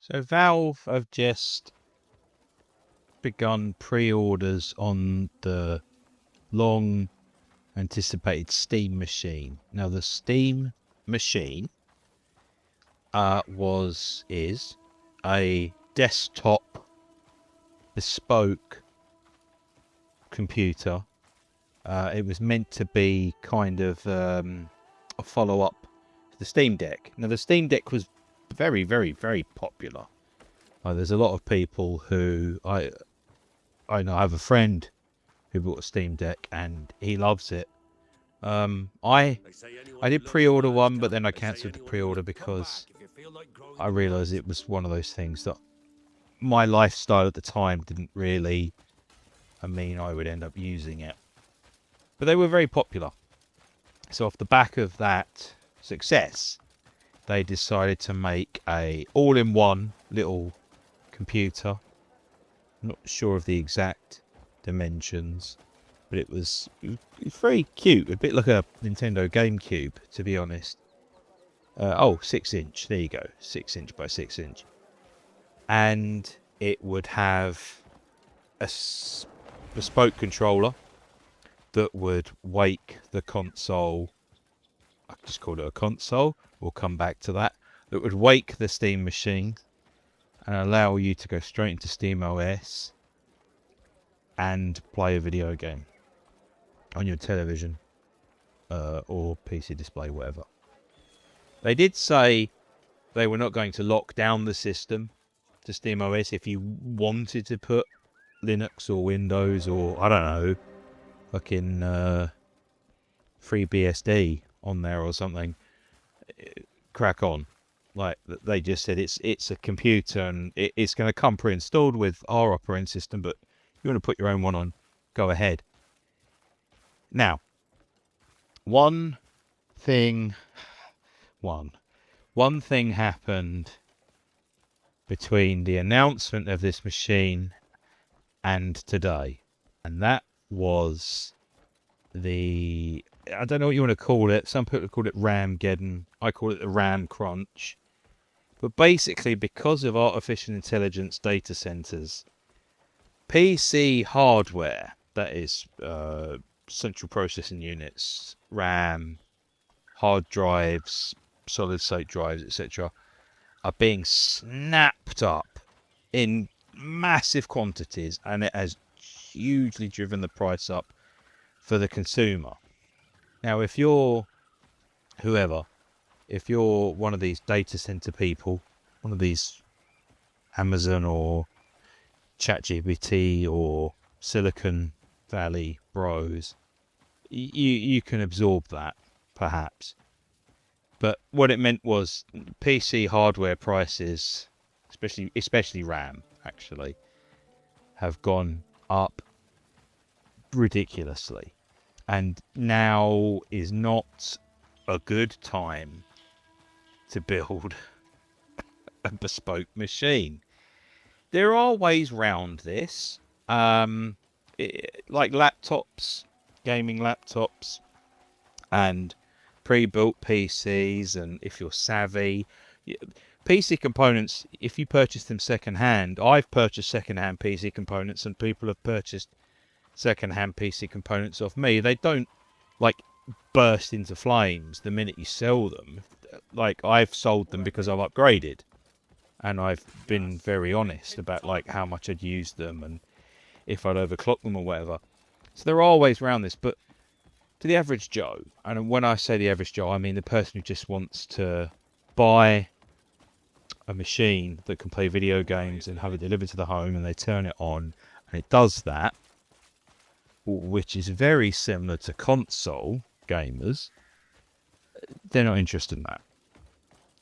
So Valve have just begun pre-orders on the long anticipated Steam machine. Now the Steam machine is a desktop bespoke computer. It was meant to be kind of a follow-up to the Steam Deck. Now the Steam Deck was very, very, very popular. There's a lot of people who I know. I have a friend who bought a Steam Deck and he loves it. I did pre-order one, but then I cancelled the pre-order because I realised it was one of those things that my lifestyle at the time didn't really mean I would end up using it. But they were very popular. So off the back of that success, they decided to make a all-in-one little computer. I'm not sure of the exact dimensions, but it was very cute, a bit like a Nintendo GameCube, to be honest. 6-inch, there you go, 6-inch by 6-inch. And it would have a bespoke controller that would wake the console. I just called it a console, we'll come back to that. That would wake the Steam machine and allow you to go straight into SteamOS and play a video game on your television or PC display, whatever. They did say they were not going to lock down the system to SteamOS. If you wanted to put Linux or Windows or, I don't know, fucking FreeBSD on there or something, crack on. Like, they just said it's a computer and it's going to come pre-installed with our operating system, but if you want to put your own one on, go ahead. Now, one thing happened between the announcement of this machine and today, and that was I don't know what you want to call it. Some people call it Ramgeddon. I call it the RAM crunch. But basically, because of artificial intelligence data centers, PC hardware, that is central processing units, RAM, hard drives, solid state drives, etc., are being snapped up in massive quantities, and it has hugely driven the price up for the consumer. Now, if you're one of these data center people, one of these Amazon or ChatGPT or Silicon Valley bros, you can absorb that, perhaps. But what it meant was PC hardware prices, especially RAM, actually, have gone up ridiculously. And now is not a good time to build a bespoke machine. There are ways round this, like laptops, gaming laptops, and pre-built PCs, and if you're savvy, PC components, if you purchase them second-hand, I've purchased second-hand PC components, and people have purchased second-hand PC components off me. They don't, burst into flames the minute you sell them. I've sold them because I've upgraded, and I've been very honest about, how much I'd used them, and if I'd overclocked them or whatever. So there are ways around this, but to the average Joe, and when I say the average Joe, I mean the person who just wants to buy a machine that can play video games and have it delivered to the home, and they turn it on and it does that, which is very similar to console gamers. They're not interested in that.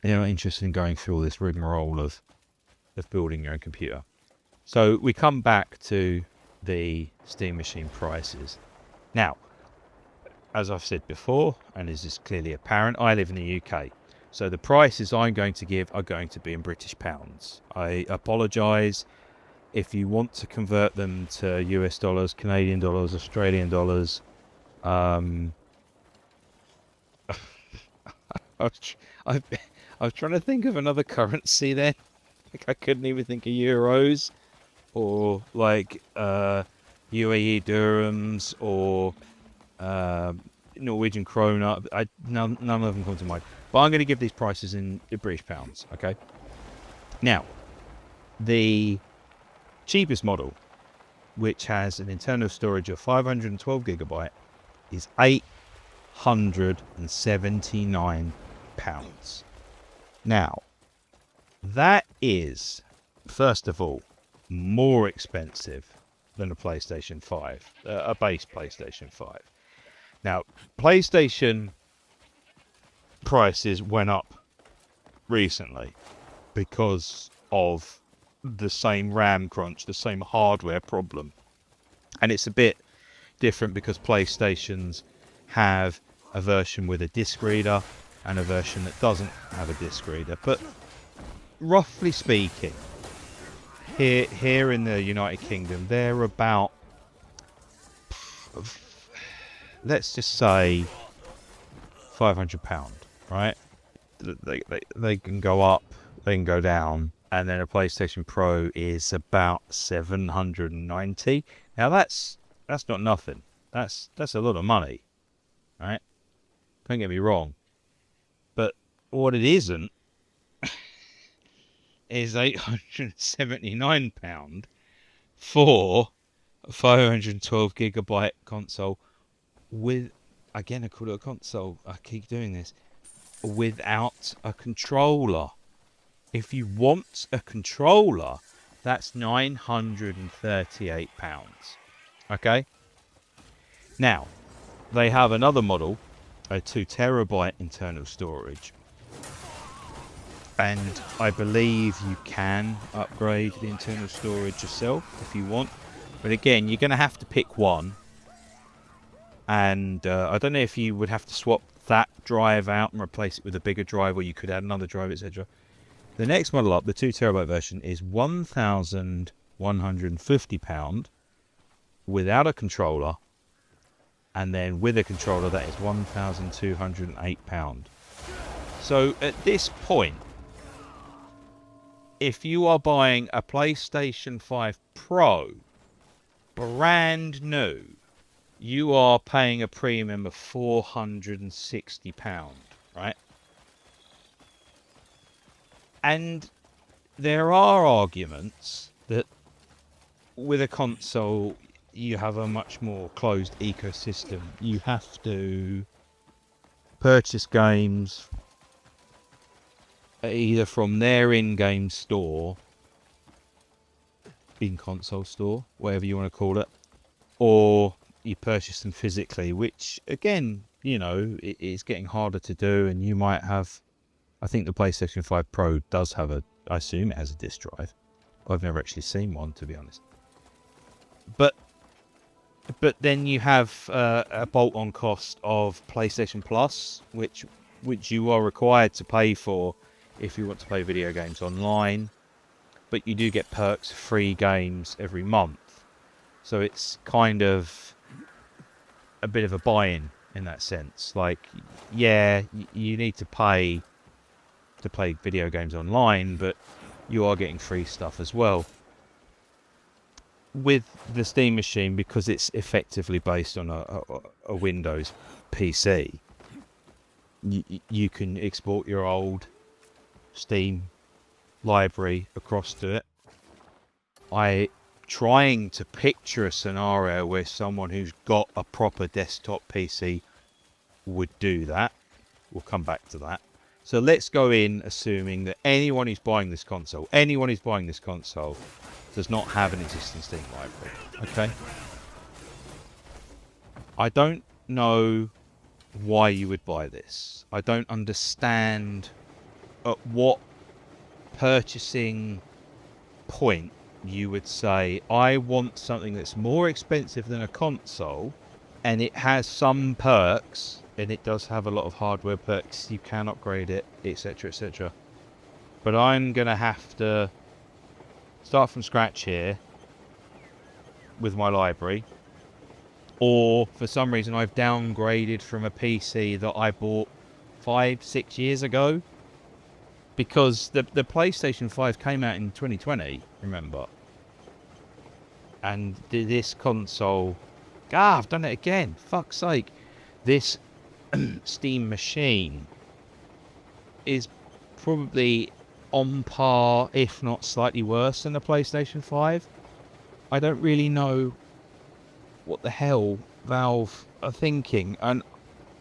They're not interested in going through all this rigmarole of building your own computer. So we come back to the Steam machine prices. Now, as I've said before, and this is clearly apparent, I live in the UK. So the prices I'm going to give are going to be in British pounds. I apologise if you want to convert them to US dollars, Canadian dollars, Australian dollars. I was trying to think of another currency then. Like, I couldn't even think of euros or like UAE dirhams or Norwegian krona. None of them come to mind. But I'm going to give these prices in British pounds. Okay. Now, the cheapest model, which has an internal storage of 512 gigabyte, is £879. Now, that is, first of all, more expensive than a PlayStation 5, a base PlayStation 5. Now, PlayStation prices went up recently because of the same RAM crunch, the same hardware problem. And it's a bit different because PlayStations have a version with a disc reader and a version that doesn't have a disc reader. But roughly speaking, here in the United Kingdom, they're about, let's just say, £500, right? They can go up, they can go down, and then a PlayStation Pro is about 790. Now that's not nothing. That's a lot of money, right? Don't get me wrong. But what it isn't is £879 for a 512 gigabyte console with, again, I call it a console. I keep doing this, without a controller. If you want a controller, that's £938. Okay? Now, they have another model, a 2 terabyte internal storage. And I believe you can upgrade the internal storage yourself if you want. But again, you're going to have to pick one. And I don't know if you would have to swap that drive out and replace it with a bigger drive, or you could add another drive, etc. The next model up, the 2 terabyte version, is £1,150 without a controller, and then with a controller that is £1,208. So at this point, if you are buying a PlayStation 5 Pro brand new, you are paying a premium of £460, right? And there are arguments that with a console, you have a much more closed ecosystem. You have to purchase games either from their in-game store, in-console store, whatever you want to call it, or you purchase them physically, which, again, you know, it is getting harder to do, and you might have... I think the PlayStation 5 Pro does have a... I assume it has a disc drive. I've never actually seen one, to be honest. But then you have a bolt-on cost of PlayStation Plus, which you are required to pay for if you want to play video games online. But you do get perks, free games every month. So it's kind of a bit of a buy-in that sense. Like, yeah, you need to pay to play video games online, but you are getting free stuff as well. With the Steam machine, because it's effectively based on a Windows PC, you can export your old Steam library across to it. I trying to picture a scenario where someone who's got a proper desktop PC would do that. We'll come back to that. So let's go in assuming that anyone who's buying this console does not have an existing Steam library. Okay? I don't know why you would buy this. I don't understand at what purchasing point you would say, I want something that's more expensive than a console, and it has some perks, and it does have a lot of hardware perks, you can upgrade it, etc, etc. But I'm going to have to start from scratch here with my library, or for some reason I've downgraded from a PC that I bought 5-6 years ago, because the PlayStation 5 came out in 2020, remember? And this console... I've done it again. Fuck's sake. This Steam machine is probably on par, if not slightly worse than the PlayStation 5. I don't really know what the hell Valve are thinking. And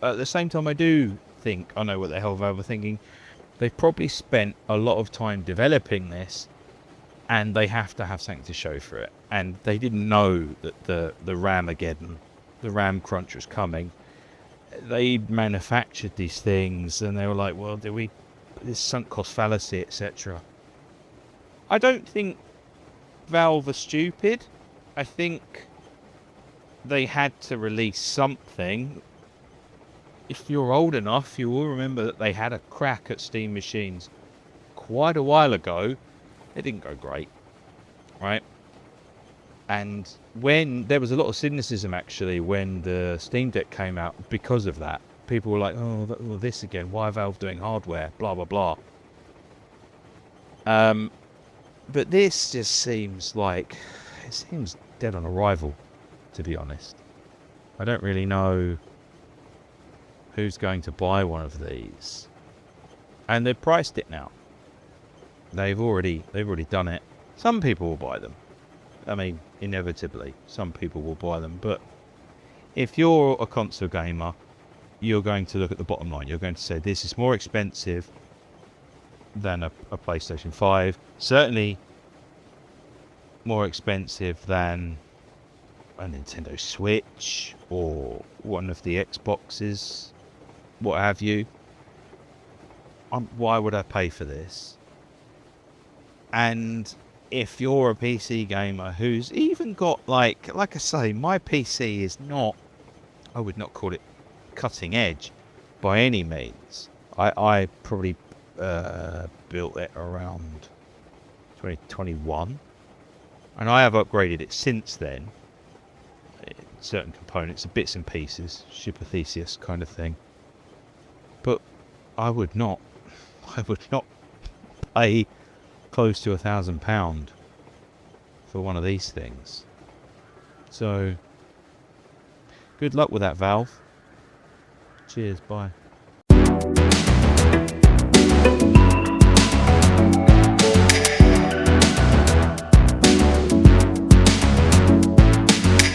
at the same time, I do think I know what the hell Valve are thinking. They've probably spent a lot of time developing this, and they have to have something to show for it. And they didn't know that the Ramageddon, the RAM crunch was coming. They manufactured these things, and they were like, well, this sunk cost fallacy, etc. I don't think Valve are stupid. I think they had to release something. If you're old enough, you will remember that they had a crack at Steam machines quite a while ago. It didn't go great, right? And when there was a lot of cynicism actually when the Steam Deck came out because of that. People were like, oh, this again, why are Valve doing hardware, blah blah blah. But this just seems dead on arrival, to be honest. I don't really know who's going to buy one of these. And they've priced it now. They've already done it. Some people will buy them. I mean, inevitably, some people will buy them. But if you're a console gamer, you're going to look at the bottom line. You're going to say, this is more expensive than a PlayStation 5. Certainly more expensive than a Nintendo Switch or one of the Xboxes, what have you. Why would I pay for this? And if you're a PC gamer who's even got, like I say, my PC is not, I would not call it cutting edge by any means. I probably built it around 2021, and I have upgraded it since then. Certain components, bits and pieces, Shipper Theseus kind of thing. But I would not pay close to £1,000 for one of these things. So good luck with that, Valve. Cheers, bye.